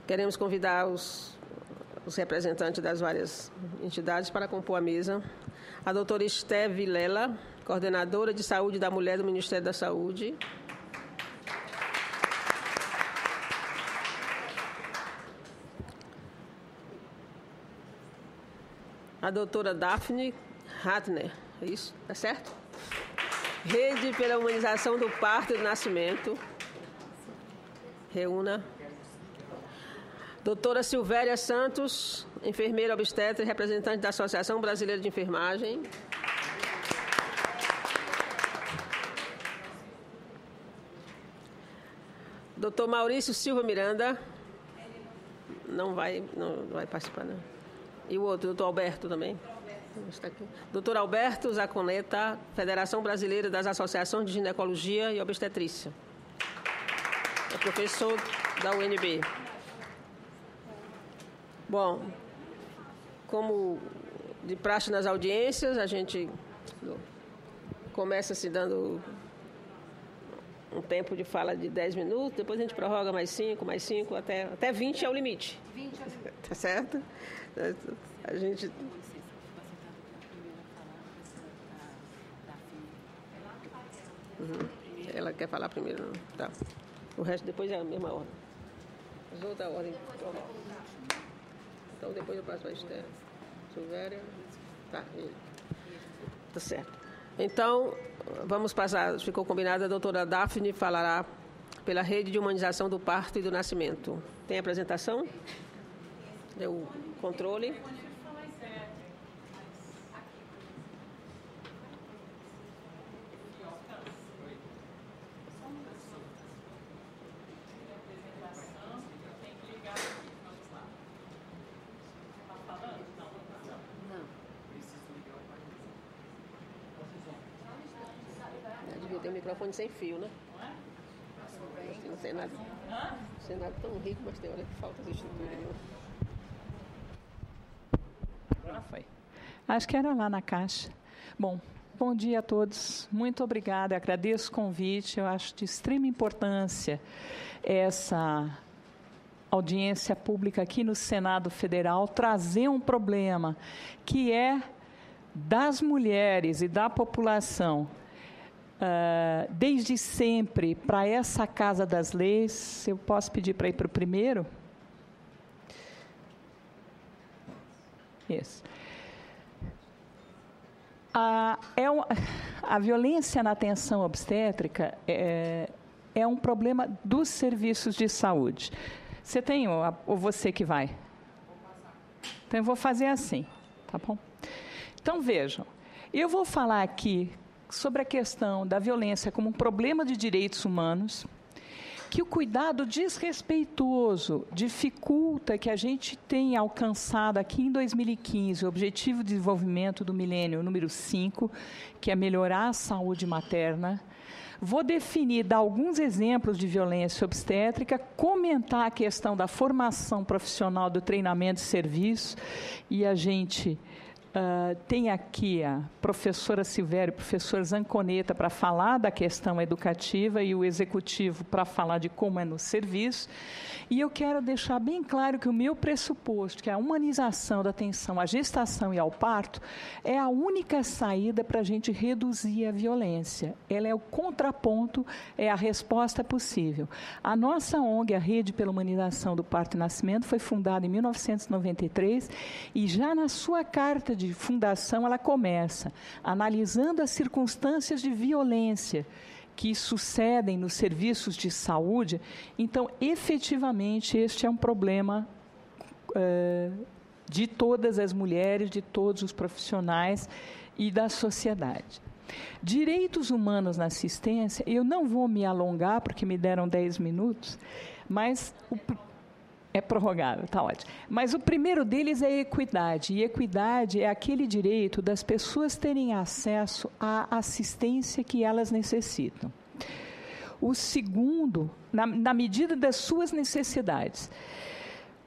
Queremos convidar os representantes das várias entidades para compor a mesa. A doutora Esté Vilela, coordenadora de Saúde da Mulher do Ministério da Saúde. A doutora Daphne Ratner, é isso? Tá certo? Rede pela Humanização do Parto e do Nascimento. Reúna. Doutora Silvéria Santos, enfermeira obstetra e representante da Associação Brasileira de Enfermagem. Doutor Maurício Silva Miranda. Não vai participar, não. E o outro, doutor Alberto também. Doutor Alberto Zaconeta, Federação Brasileira das Associações de Ginecologia e Obstetrícia. É professor da UNB. Bom, como de praxe nas audiências, a gente começa se dando um tempo de fala de 10 minutos, depois a gente prorroga mais 5, até 20 é o limite. 20 é o limite. Tá certo? A gente... Ela quer falar primeiro, não? Tá. O resto depois é a mesma ordem. As outras ordens. Então depois eu passo para a Esther. Silvéria. Tá. Tá certo. Então, vamos passar. Ficou combinado, a doutora Daphne falará pela Rede de Humanização do Parto e do Nascimento. Tem apresentação? Deu o controle. Tem um microfone sem fio, né? Não sei nada. Não sei nada tão rico, mas tem hora que falta de estrutura. Agora foi. Acho que era lá na caixa. Bom dia a todos. Muito obrigada. Agradeço o convite. Eu acho de extrema importância essa audiência pública aqui no Senado Federal, trazer um problema que é das mulheres e da população desde sempre para essa Casa das Leis. Eu posso pedir para ir para o primeiro? Isso. A violência na atenção obstétrica é um problema dos serviços de saúde. Você tem ou você que vai? Então, eu vou fazer assim, tá bom? Então, vejam, eu vou falar aqui sobre a questão da violência como um problema de direitos humanos, que o cuidado desrespeitoso dificulta que a gente tenha alcançado aqui em 2015 o Objetivo de Desenvolvimento do Milênio número 5, que é melhorar a saúde materna. Vou dar alguns exemplos de violência obstétrica, comentar a questão da formação profissional, do treinamento de serviço, e a gente... tem aqui a professora Silvéria e o professor Zanconeta para falar da questão educativa e o executivo para falar de como é no serviço. E eu quero deixar bem claro que o meu pressuposto, que a humanização da atenção à gestação e ao parto, é a única saída para a gente reduzir a violência. Ela é o contraponto, é a resposta possível. A nossa ONG, a Rede pela Humanização do Parto e Nascimento, foi fundada em 1993 e já na sua carta de fundação ela começa analisando as circunstâncias de violência que sucedem nos serviços de saúde. Então, efetivamente, este é um problema de todas as mulheres, de todos os profissionais e da sociedade. Direitos humanos na assistência, eu não vou me alongar, porque me deram 10 minutos, mas é prorrogável, está ótimo. Mas o primeiro deles é equidade, e equidade é aquele direito das pessoas terem acesso à assistência que elas necessitam. O segundo, na medida das suas necessidades.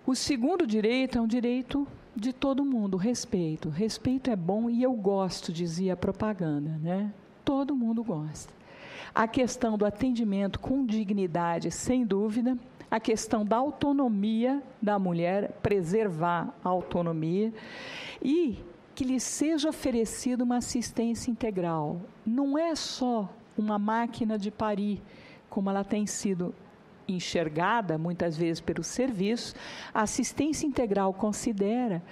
O segundo direito é um direito de todo mundo, respeito. Respeito é bom e eu gosto, dizia a propaganda, né? Todo mundo gosta. A questão do atendimento com dignidade, sem dúvida. a questão da autonomia da mulher, preservar a autonomia e que lhe seja oferecida uma assistência integral. Não é só uma máquina de parir, como ela tem sido enxergada muitas vezes pelo serviço. A assistência integral considera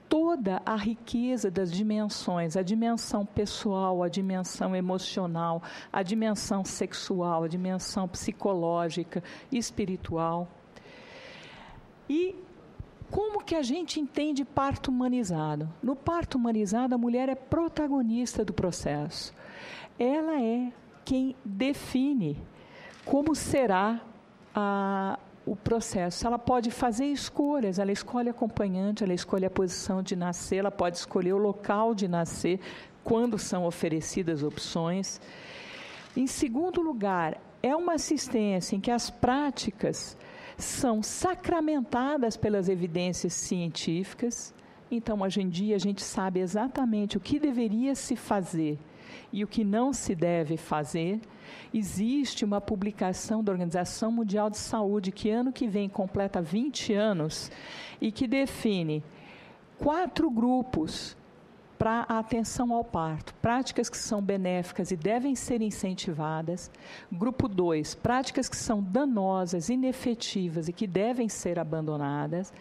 toda a riqueza das dimensões, a dimensão pessoal, a dimensão emocional, a dimensão sexual, a dimensão psicológica, espiritual. E como que a gente entende parto humanizado? No parto humanizado, a mulher é protagonista do processo. Ela é quem define como será o processo. Ela pode fazer escolhas, ela escolhe acompanhante, ela escolhe a posição de nascer, ela pode escolher o local de nascer, quando são oferecidas opções. Em segundo lugar, é uma assistência em que as práticas são sacramentadas pelas evidências científicas. Então, hoje em dia, a gente sabe exatamente o que deveria se fazer e o que não se deve fazer. Existe uma publicação da Organização Mundial de Saúde, que ano que vem completa 20 anos, e que define 4 grupos para a atenção ao parto. Práticas que são benéficas e devem ser incentivadas. Grupo 2, práticas que são danosas, inefetivas e que devem ser abandonadas.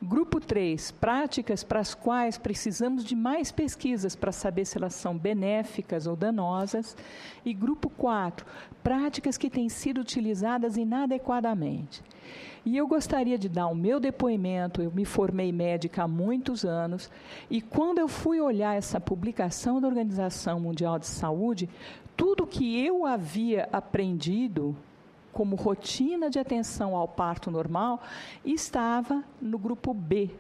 Grupo 3, práticas para as quais precisamos de mais pesquisas para saber se elas são benéficas ou danosas. E grupo 4, práticas que têm sido utilizadas inadequadamente. E eu gostaria de dar o meu depoimento. Eu me formei médica há muitos anos, e quando eu fui olhar essa publicação da Organização Mundial de Saúde, tudo que eu havia aprendido como rotina de atenção ao parto normal estava no grupo B,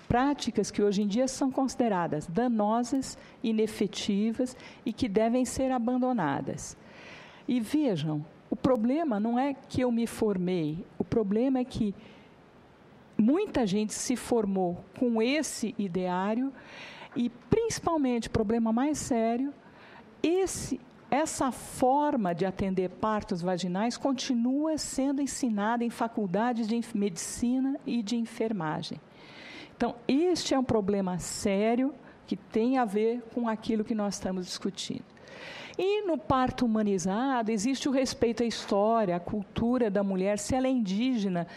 práticas que hoje em dia são consideradas danosas, inefetivas e que devem ser abandonadas. E vejam, o problema não é que eu me formei, o problema é que muita gente se formou com esse ideário e, principalmente, o problema mais sério, essa forma de atender partos vaginais continua sendo ensinada em faculdades de medicina e de enfermagem. Então, este é um problema sério que tem a ver com aquilo que nós estamos discutindo. E no parto humanizado existe o respeito à história, à cultura da mulher. Se ela é indígena,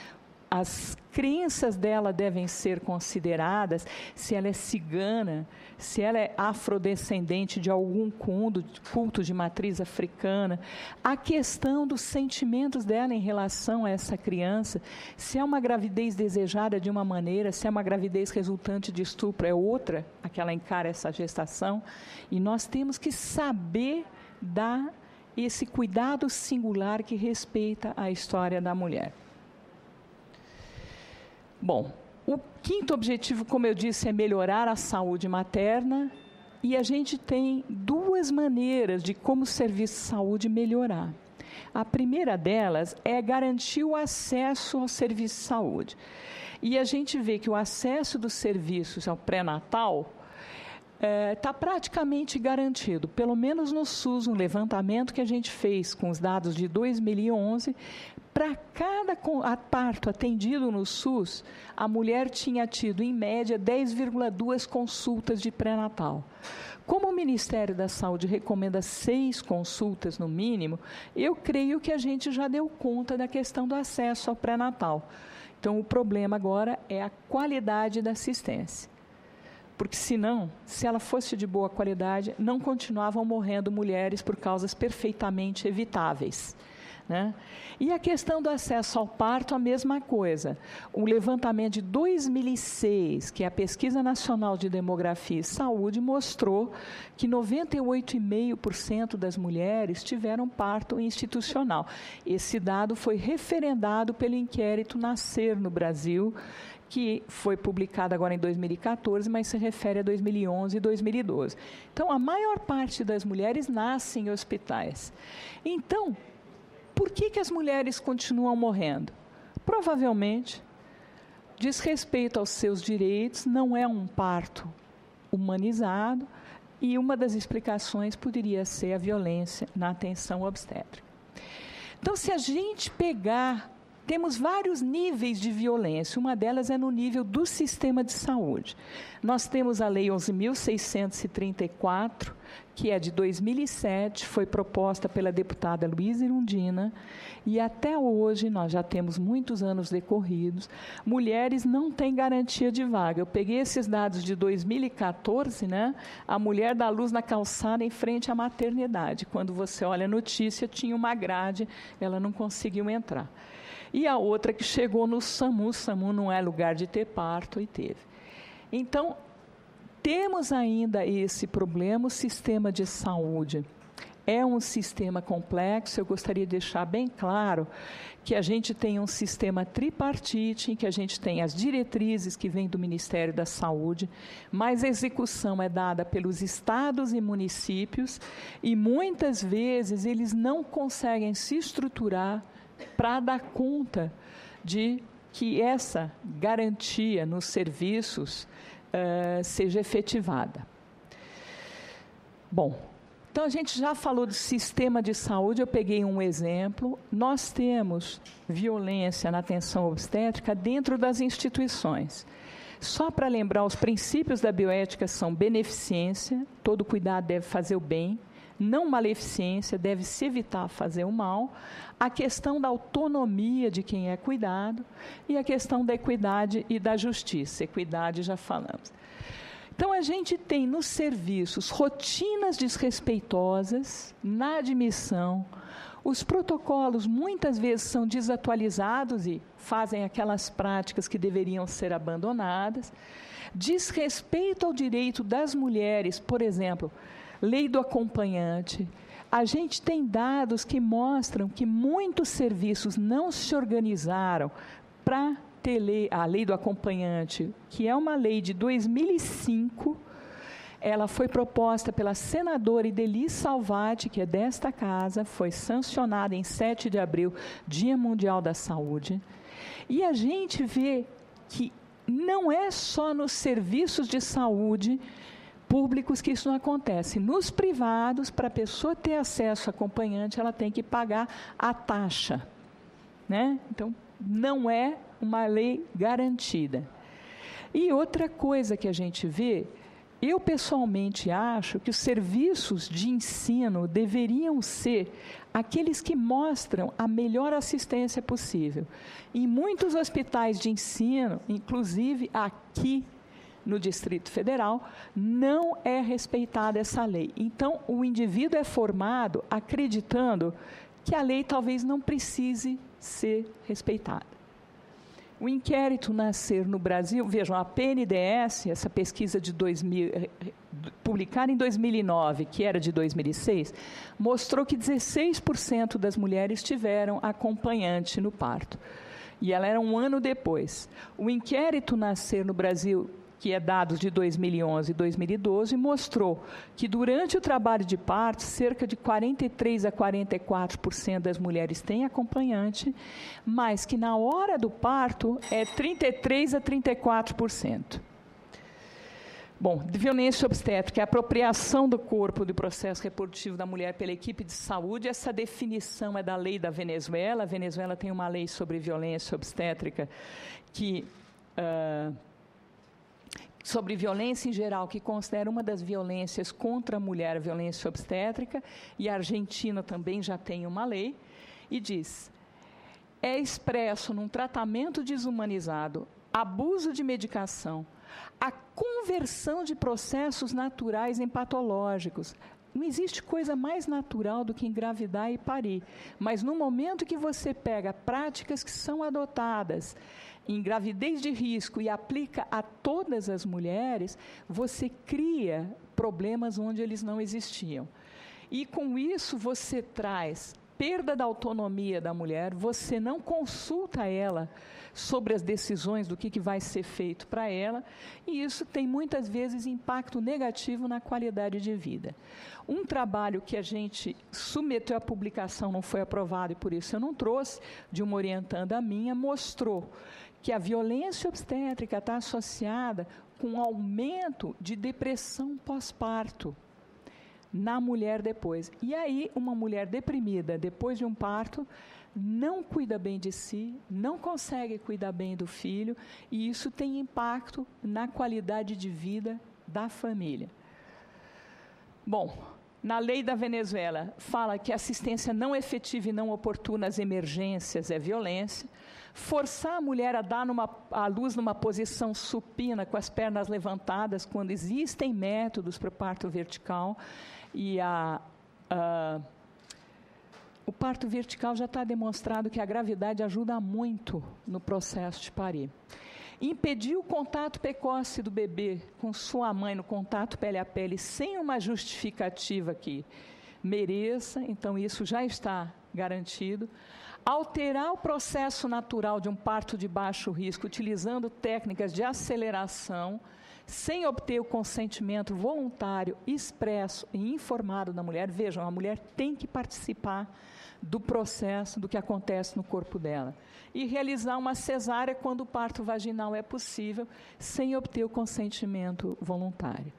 as crenças dela devem ser consideradas. Se ela é cigana, se ela é afrodescendente de algum culto de matriz africana, a questão dos sentimentos dela em relação a essa criança, se é uma gravidez desejada de uma maneira, se é uma gravidez resultante de estupro, é outra a que ela encara essa gestação. E nós temos que saber dar esse cuidado singular que respeita a história da mulher. Bom, o quinto objetivo, como eu disse, é melhorar a saúde materna, e a gente tem 2 maneiras de como o serviço de saúde melhorar. A primeira delas é garantir o acesso ao serviço de saúde. E a gente vê que o acesso dos serviços ao pré-natal está praticamente garantido, pelo menos no SUS, um levantamento que a gente fez com os dados de 2011, para cada parto atendido no SUS, a mulher tinha tido, em média, 10,2 consultas de pré-natal. Como o Ministério da Saúde recomenda 6 consultas no mínimo, eu creio que a gente já deu conta da questão do acesso ao pré-natal. Então, o problema agora é a qualidade da assistência. Porque, senão, se ela fosse de boa qualidade, não continuavam morrendo mulheres por causas perfeitamente evitáveis, né? E a questão do acesso ao parto, a mesma coisa. Um levantamento de 2006, que é a Pesquisa Nacional de Demografia e Saúde, mostrou que 98,5% das mulheres tiveram parto institucional. Esse dado foi referendado pelo inquérito Nascer no Brasil, que foi publicado agora em 2014, mas se refere a 2011 e 2012. Então, a maior parte das mulheres nasce em hospitais. Então, por que as mulheres continuam morrendo? Provavelmente, diz respeito aos seus direitos, não é um parto humanizado, e uma das explicações poderia ser a violência na atenção obstétrica. Então, se a gente pegar temos vários níveis de violência. Uma delas é no nível do sistema de saúde. Nós temos a Lei 11.634, que é de 2007, foi proposta pela deputada Luísa Irundina, e até hoje, nós já temos muitos anos decorridos, mulheres não têm garantia de vaga. Eu peguei esses dados de 2014, né? A mulher dá luz na calçada em frente à maternidade. Quando você olha a notícia, tinha uma grade, ela não conseguiu entrar. E a outra que chegou no SAMU, SAMU não é lugar de ter parto, e teve. Então, temos ainda esse problema. O sistema de saúde é um sistema complexo. Eu gostaria de deixar bem claro que a gente tem um sistema tripartite, em que a gente tem as diretrizes que vêm do Ministério da Saúde, mas a execução é dada pelos estados e municípios, e muitas vezes eles não conseguem se estruturar para dar conta de que essa garantia nos serviços seja efetivada. Bom, então a gente já falou do sistema de saúde, eu peguei um exemplo. Nós temos violência na atenção obstétrica dentro das instituições. Só para lembrar, os princípios da bioética são beneficência, todo cuidado deve fazer o bem, não maleficência, deve-se evitar fazer o mal, a questão da autonomia de quem é cuidado e a questão da equidade e da justiça. Equidade já falamos. Então, a gente tem nos serviços rotinas desrespeitosas na admissão, os protocolos muitas vezes são desatualizados e fazem aquelas práticas que deveriam ser abandonadas, desrespeito ao direito das mulheres, por exemplo, lei do acompanhante. A gente tem dados que mostram que muitos serviços não se organizaram para ter a lei do acompanhante, que é uma lei de 2005, ela foi proposta pela senadora Ideli Salvati, que é desta casa, foi sancionada em 7 de abril, Dia Mundial da Saúde, e a gente vê que não é só nos serviços de saúde públicos que isso não acontece. Nos privados, para a pessoa ter acesso a acompanhante, ela tem que pagar a taxa, né? Então, não é uma lei garantida. E outra coisa que a gente vê, eu pessoalmente acho que os serviços de ensino deveriam ser aqueles que mostram a melhor assistência possível. Em muitos hospitais de ensino, inclusive aqui no Distrito Federal, não é respeitada essa lei. Então, o indivíduo é formado acreditando que a lei talvez não precise ser respeitada. O inquérito Nascer no Brasil, vejam, a PNDS, essa pesquisa de 2000, publicada em 2009, que era de 2006, mostrou que 16% das mulheres tiveram acompanhante no parto. E ela era um ano depois. O inquérito Nascer no Brasil, que é dados de 2011 e 2012, mostrou que durante o trabalho de parto, cerca de 43% a 44% das mulheres têm acompanhante, mas que na hora do parto é 33% a 34%. Bom, de violência obstétrica, a apropriação do corpo do processo reprodutivo da mulher pela equipe de saúde, essa definição é da lei da Venezuela. A Venezuela tem uma lei sobre violência obstétrica que... sobre violência em geral, que considera uma das violências contra a mulher a violência obstétrica, e a Argentina também já tem uma lei, e diz: é expresso num tratamento desumanizado, abuso de medicação, a conversão de processos naturais em patológicos. Não existe coisa mais natural do que engravidar e parir, mas no momento que você pega práticas que são adotadas em gravidez de risco e aplica a todas as mulheres, você cria problemas onde eles não existiam. E com isso você traz perda da autonomia da mulher, você não consulta ela sobre as decisões do que vai ser feito para ela, e isso tem muitas vezes impacto negativo na qualidade de vida. Um trabalho que a gente submeteu à publicação, não foi aprovado e por isso eu não trouxe, de uma orientanda minha, mostrou que a violência obstétrica está associada com aumento de depressão pós-parto na mulher depois. E aí, uma mulher deprimida depois de um parto não cuida bem de si, não consegue cuidar bem do filho, e isso tem impacto na qualidade de vida da família. Bom, na lei da Venezuela, fala que assistência não efetiva e não oportuna às emergências é violência. Forçar a mulher a dar à luz numa posição supina, com as pernas levantadas, quando existem métodos para o parto vertical, e o parto vertical já está demonstrado que a gravidade ajuda muito no processo de parir. Impedir o contato precoce do bebê com sua mãe no contato pele a pele sem uma justificativa que mereça, então isso já está garantido. Alterar o processo natural de um parto de baixo risco utilizando técnicas de aceleração sem obter o consentimento voluntário, expresso e informado da mulher. Vejam, a mulher tem que participar do processo, do que acontece no corpo dela. E realizar uma cesárea quando o parto vaginal é possível, sem obter o consentimento voluntário.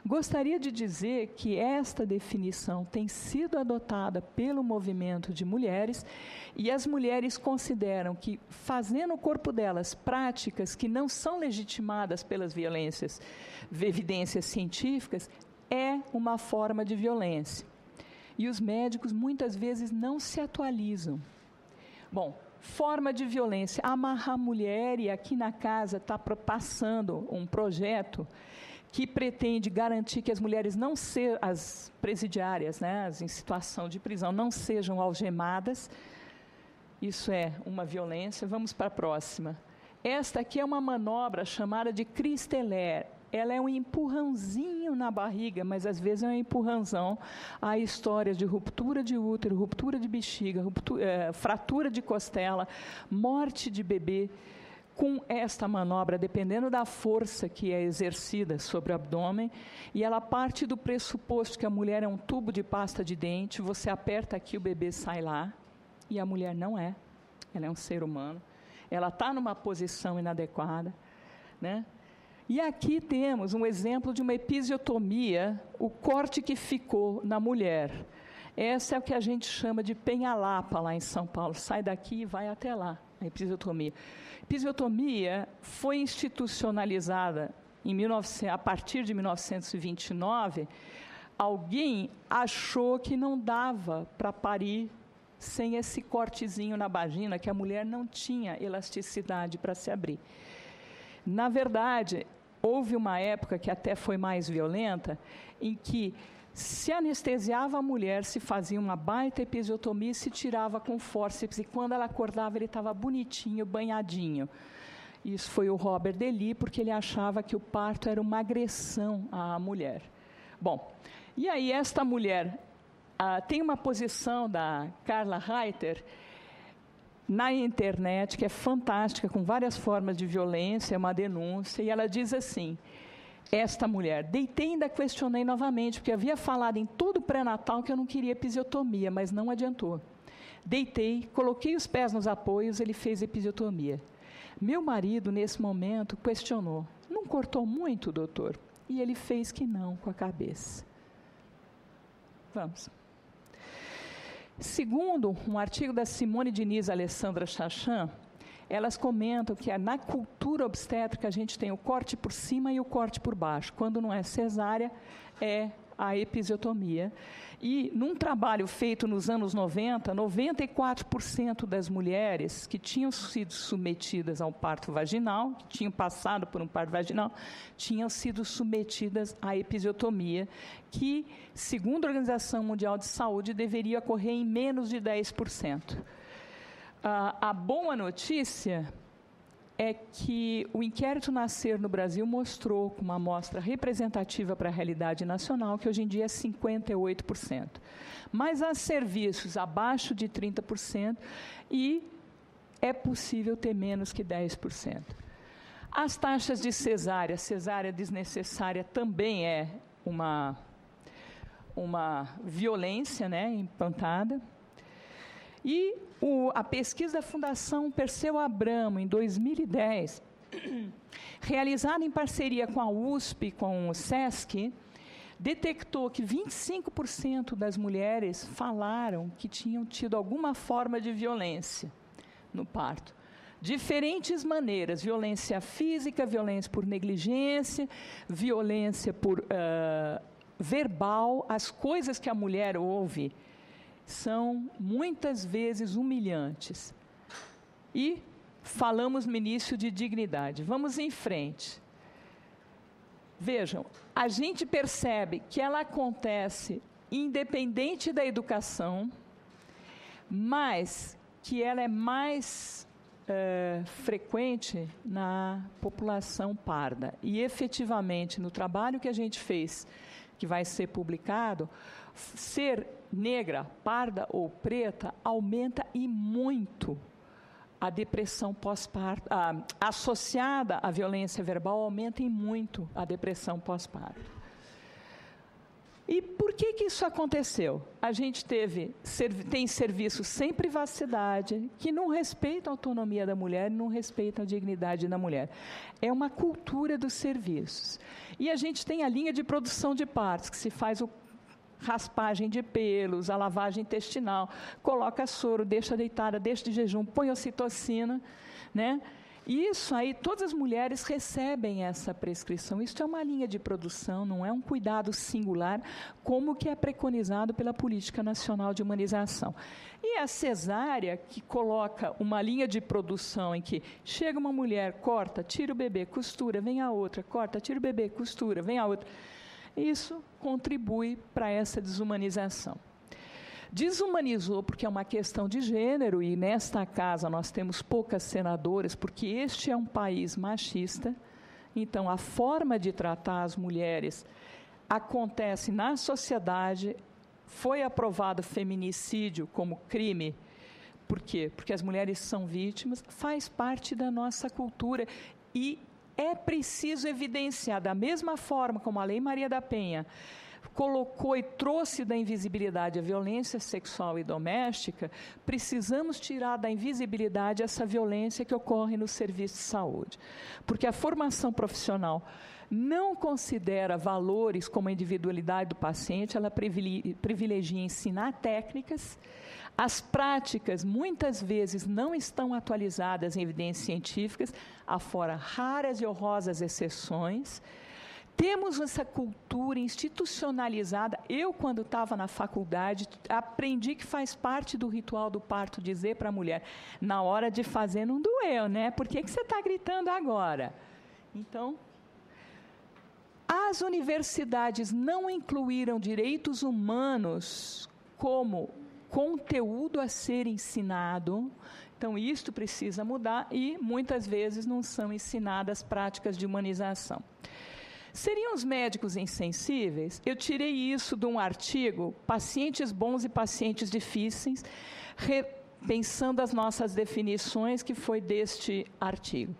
Gostaria de dizer que esta definição tem sido adotada pelo movimento de mulheres, e as mulheres consideram que, fazendo o corpo delas práticas que não são legitimadas pelas evidências científicas, é uma forma de violência. E os médicos muitas vezes não se atualizam. Bom, forma de violência, amarrar a mulher, e aqui na casa está passando um projeto que pretende garantir que as mulheres não sejam, as presidiárias, né, as em situação de prisão, não sejam algemadas. Isso é uma violência. Vamos para a próxima. Esta aqui é uma manobra chamada de Christeler. Ela é um empurrãozinho na barriga, mas às vezes é um empurrãozão. Há histórias de ruptura de útero, ruptura de bexiga, fratura de costela, morte de bebê. Com esta manobra, dependendo da força que é exercida sobre o abdômen, e ela parte do pressuposto que a mulher é um tubo de pasta de dente, você aperta aqui, o bebê sai lá, e a mulher não é. Ela é um ser humano. Ela está numa posição inadequada, né? E aqui temos um exemplo de uma episiotomia, o corte que ficou na mulher. Essa é o que a gente chama de penhalapa lá em São Paulo. Sai daqui e vai até lá, a episiotomia. A episiotomia foi institucionalizada a partir de 1929. Alguém achou que não dava para parir sem esse cortezinho na vagina, que a mulher não tinha elasticidade para se abrir. Na verdade, houve uma época que até foi mais violenta, em que se anestesiava a mulher, se fazia uma baita episiotomia e se tirava com fórceps, e quando ela acordava ele estava bonitinho, banhadinho. Isso foi o Robert Dely, porque ele achava que o parto era uma agressão à mulher. Bom, e aí esta mulher, tem uma posição da Carla Reiter na internet, que é fantástica, com várias formas de violência, é uma denúncia, e ela diz assim: esta mulher, deitei e ainda questionei novamente, porque havia falado em todo o pré-natal que eu não queria episiotomia, mas não adiantou. Deitei, coloquei os pés nos apoios, ele fez episiotomia. Meu marido, nesse momento, questionou: não cortou muito, doutor? E ele fez que não, com a cabeça. Vamos. Segundo um artigo da Simone Diniz e Alessandra Chachan, elas comentam que na cultura obstétrica a gente tem o corte por cima e o corte por baixo. Quando não é cesárea, é a episiotomia. E num trabalho feito nos anos 90, 94% das mulheres que tinham sido submetidas ao parto vaginal, que tinham passado por um parto vaginal, tinham sido submetidas à episiotomia, que, segundo a Organização Mundial de Saúde, deveria ocorrer em menos de 10%. A boa notícia é que o inquérito Nascer no Brasil mostrou, com uma amostra representativa para a realidade nacional, que hoje em dia é 58%. Mas há serviços abaixo de 30% e é possível ter menos que 10%. As taxas de cesárea desnecessária também é uma violência, né, implantada. E a pesquisa da Fundação Perseu Abramo, em 2010, realizada em parceria com a USP e com o SESC, detectou que 25% das mulheres falaram que tinham tido alguma forma de violência no parto. Diferentes maneiras, violência física, violência por negligência, violência por verbal. As coisas que a mulher ouve são muitas vezes humilhantes. E falamos no início de dignidade. Vamos em frente. Vejam, a gente percebe que ela acontece independente da educação, mas que ela é mais frequente na população parda. E, efetivamente, no trabalho que a gente fez, que vai ser publicado, ser negra, parda ou preta aumenta e muito a depressão pós-parto, associada à violência verbal, aumenta e muito a depressão pós-parto. E por que isso aconteceu? A gente tem serviços sem privacidade, que não respeitam a autonomia da mulher, não respeitam a dignidade da mulher. É uma cultura dos serviços. E a gente tem a linha de produção de partos, que se faz raspagem de pelos, a lavagem intestinal, coloca soro, deixa deitada, deixa de jejum, põe ocitocina, né? Isso aí, todas as mulheres recebem essa prescrição. Isso é uma linha de produção, não é um cuidado singular, como que é preconizado pela Política Nacional de Humanização. E a cesárea, que coloca uma linha de produção em que chega uma mulher, corta, tira o bebê, costura, vem a outra, corta, tira o bebê, costura, vem a outra. Isso contribui para essa desumanização. Desumanizou porque é uma questão de gênero, e nesta casa nós temos poucas senadoras, porque este é um país machista. Então, a forma de tratar as mulheres acontece na sociedade. Foi aprovado feminicídio como crime. Por quê? Porque as mulheres são vítimas, faz parte da nossa cultura. E é preciso evidenciar, da mesma forma como a Lei Maria da Penha colocou e trouxe da invisibilidade a violência sexual e doméstica, precisamos tirar da invisibilidade essa violência que ocorre no serviço de saúde. Porque a formação profissional não considera valores como a individualidade do paciente, ela privilegia ensinar técnicas. As práticas, muitas vezes, não estão atualizadas em evidências científicas, afora raras e honrosas exceções. Temos essa cultura institucionalizada. Eu, quando estava na faculdade, aprendi que faz parte do ritual do parto dizer para a mulher, na hora de fazer não doeu, né? Por que você está gritando agora? Então, as universidades não incluíram direitos humanos como conteúdo a ser ensinado. Então, isto precisa mudar e, muitas vezes, não são ensinadas práticas de humanização. Seriam os médicos insensíveis? Eu tirei isso de um artigo, Pacientes Bons e Pacientes Difíceis, repensando as nossas definições, que foi deste artigo.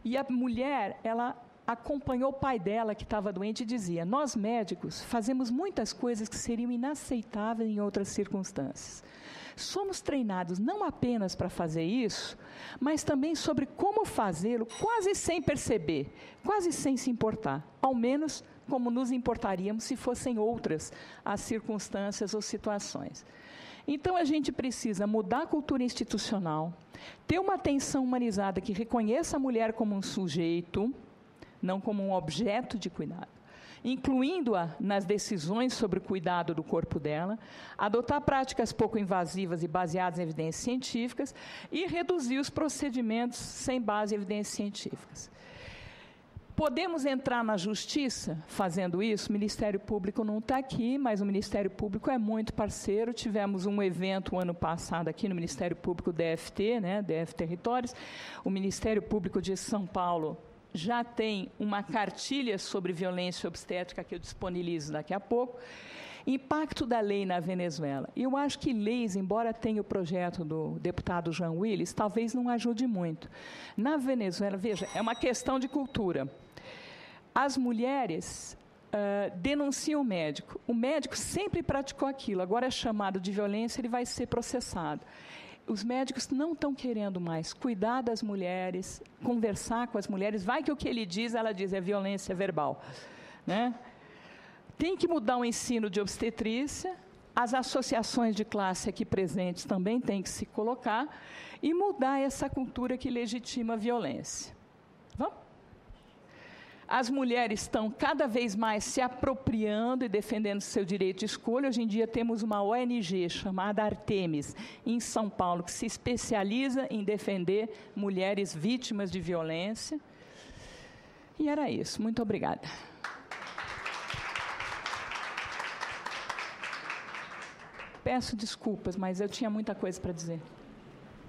E a mulher, ela acompanhou o pai dela, que estava doente, e dizia, nós médicos fazemos muitas coisas que seriam inaceitáveis em outras circunstâncias. Somos treinados não apenas para fazer isso, mas também sobre como fazê-lo, quase sem perceber, quase sem se importar, ao menos como nos importaríamos se fossem outras as circunstâncias ou situações. Então, a gente precisa mudar a cultura institucional, ter uma atenção humanizada que reconheça a mulher como um sujeito, não como um objeto de cuidado, incluindo-a nas decisões sobre o cuidado do corpo dela, adotar práticas pouco invasivas e baseadas em evidências científicas e reduzir os procedimentos sem base em evidências científicas. Podemos entrar na justiça fazendo isso? O Ministério Público não está aqui, mas o Ministério Público é muito parceiro. Tivemos um evento ano passado aqui no Ministério Público DFT, né, DF Territórios. O Ministério Público de São Paulo já tem uma cartilha sobre violência obstétrica que eu disponibilizo daqui a pouco. Impacto da lei na Venezuela. Eu acho que leis, embora tenha o projeto do deputado Jean Willis, talvez não ajude muito. Na Venezuela, veja, é uma questão de cultura. As mulheres denunciam o médico. O médico sempre praticou aquilo, agora é chamado de violência, ele vai ser processado. Os médicos não estão querendo mais cuidar das mulheres, conversar com as mulheres. Vai que o que ele diz, ela diz, é violência verbal, né? Tem que mudar o ensino de obstetrícia, as associações de classe aqui presentes também têm que se colocar e mudar essa cultura que legitima a violência. Vamos? As mulheres estão cada vez mais se apropriando e defendendo seu direito de escolha. Hoje em dia temos uma ONG chamada Artemis, em São Paulo, que se especializa em defender mulheres vítimas de violência. E era isso. Muito obrigada. Peço desculpas, mas eu tinha muita coisa para dizer.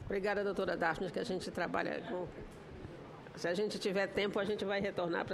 Obrigada, doutora Daphne, que a gente trabalha com... Se a gente tiver tempo, a gente vai retornar para...